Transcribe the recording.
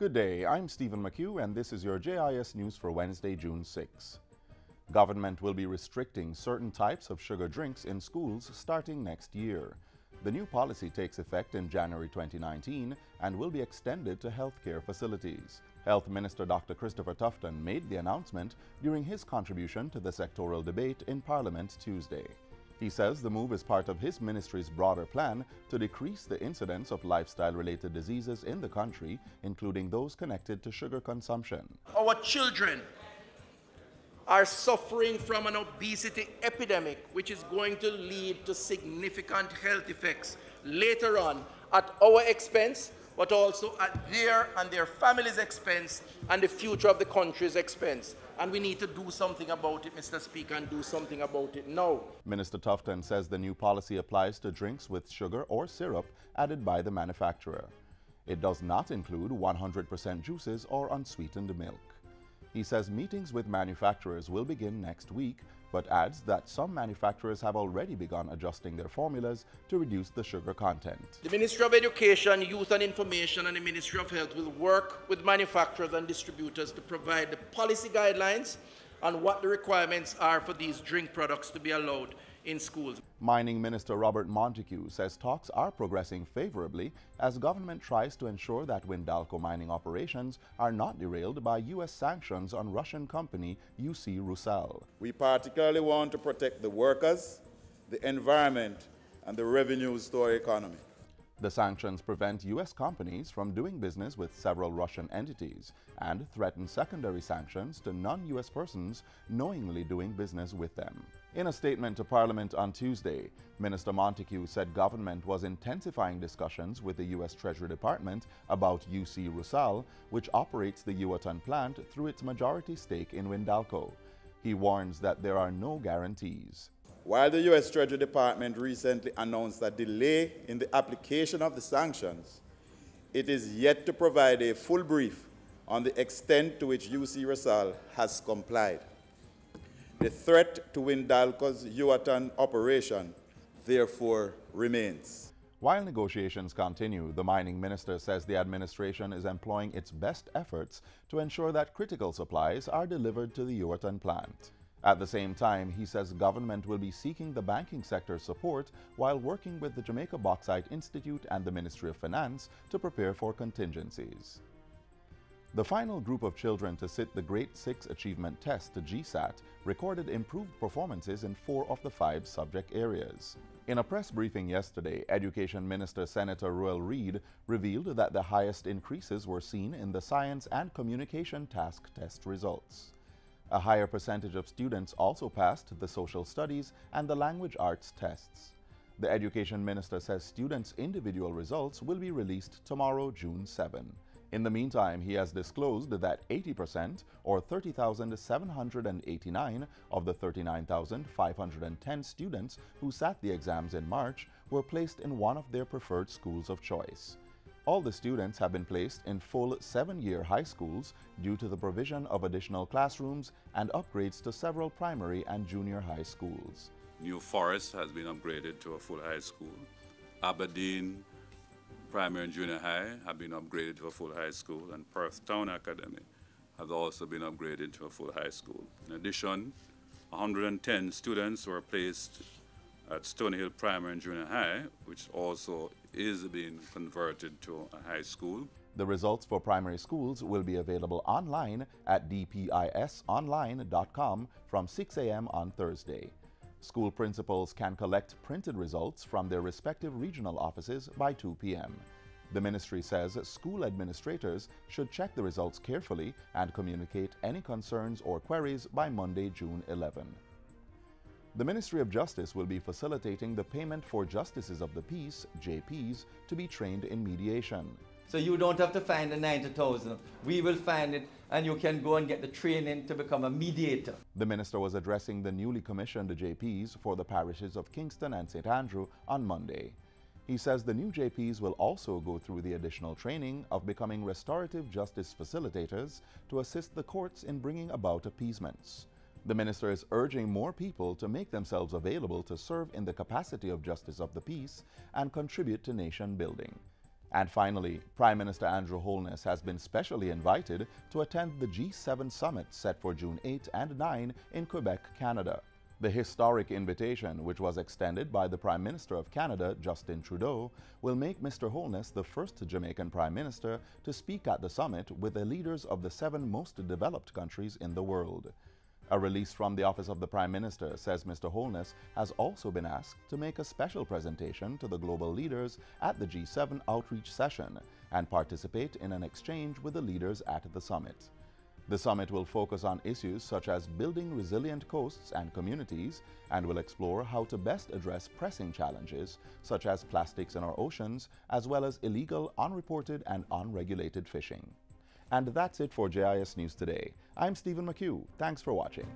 Good day, I'm Stephen McHugh and this is your JIS News for Wednesday, June 6. Government will be restricting certain types of sugar drinks in schools starting next year. The new policy takes effect in January 2019 and will be extended to healthcare facilities. Health Minister Dr. Christopher Tufton made the announcement during his contribution to the sectoral debate in Parliament Tuesday. He says the move is part of his ministry's broader plan to decrease the incidence of lifestyle-related diseases in the country, including those connected to sugar consumption. Our children are suffering from an obesity epidemic, which is going to lead to significant health effects later on at our expense, but also at their and their families' expense and the future of the country's expense. And we need to do something about it, Mr. Speaker, and do something about it now. Minister Tufton says the new policy applies to drinks with sugar or syrup added by the manufacturer. It does not include 100% juices or unsweetened milk. He says meetings with manufacturers will begin next week, but adds that some manufacturers have already begun adjusting their formulas to reduce the sugar content. The Ministry of Education, Youth and Information and the Ministry of Health will work with manufacturers and distributors to provide the policy guidelines on what the requirements are for these drink products to be allowed in schools. Mining Minister Robert Montego says talks are progressing favorably as government tries to ensure that Windalco mining operations are not derailed by U.S. sanctions on Russian company UC Rusal. We particularly want to protect the workers, the environment, and the revenues to our economy. The sanctions prevent U.S. companies from doing business with several Russian entities and threaten secondary sanctions to non-U.S. persons knowingly doing business with them. In a statement to Parliament on Tuesday, Minister Montego said government was intensifying discussions with the U.S. Treasury Department about UC Rusal, which operates the Yuatan plant through its majority stake in Windalco. He warns that there are no guarantees. While the U.S. Treasury Department recently announced a delay in the application of the sanctions, it is yet to provide a full brief on the extent to which UC Rusal has complied. The threat to Windalco's Yuatan operation, therefore, remains. While negotiations continue, the mining minister says the administration is employing its best efforts to ensure that critical supplies are delivered to the Yuatan plant. At the same time, he says government will be seeking the banking sector's support while working with the Jamaica Bauxite Institute and the Ministry of Finance to prepare for contingencies. The final group of children to sit the Grade 6 Achievement Test, the GSAT, recorded improved performances in 4 of the 5 subject areas. In a press briefing yesterday, Education Minister Senator Roel Reid revealed that the highest increases were seen in the Science and Communication Task Test results. A higher percentage of students also passed the Social Studies and the Language Arts tests. The Education Minister says students' individual results will be released tomorrow, June 7. In the meantime, he has disclosed that 80%, or 30,789 of the 39,510 students who sat the exams in March were placed in one of their preferred schools of choice. All the students have been placed in full 7-year high schools due to the provision of additional classrooms and upgrades to several primary and junior high schools. New Forest has been upgraded to a full high school. Aberdeen Primary and Junior High have been upgraded to a full high school, and Perth Town Academy has also been upgraded to a full high school. In addition, 110 students were placed at Stony Hill Primary and Junior High, which also is being converted to a high school. The results for primary schools will be available online at dpisonline.com from 6 a.m. on Thursday. School principals can collect printed results from their respective regional offices by 2 p.m. The ministry says school administrators should check the results carefully and communicate any concerns or queries by Monday, June 11. The Ministry of Justice will be facilitating the payment for Justices of the Peace, JPs, to be trained in mediation. So you don't have to find the 90,000. We will find it and you can go and get the training to become a mediator. The minister was addressing the newly commissioned JPs for the parishes of Kingston and St. Andrew on Monday. He says the new JPs will also go through the additional training of becoming restorative justice facilitators to assist the courts in bringing about appeasements. The minister is urging more people to make themselves available to serve in the capacity of Justice of the Peace and contribute to nation building. And finally, Prime Minister Andrew Holness has been specially invited to attend the G7 summit set for June 8 and 9 in Quebec, Canada. The historic invitation, which was extended by the Prime Minister of Canada, Justin Trudeau, will make Mr. Holness the first Jamaican Prime Minister to speak at the summit with the leaders of the 7 most developed countries in the world. A release from the Office of the Prime Minister says Mr. Holness has also been asked to make a special presentation to the global leaders at the G7 outreach session and participate in an exchange with the leaders at the summit. The summit will focus on issues such as building resilient coasts and communities and will explore how to best address pressing challenges such as plastics in our oceans as well as illegal, unreported and unregulated fishing. And that's it for JIS News Today. I'm Stephen McHugh. Thanks for watching.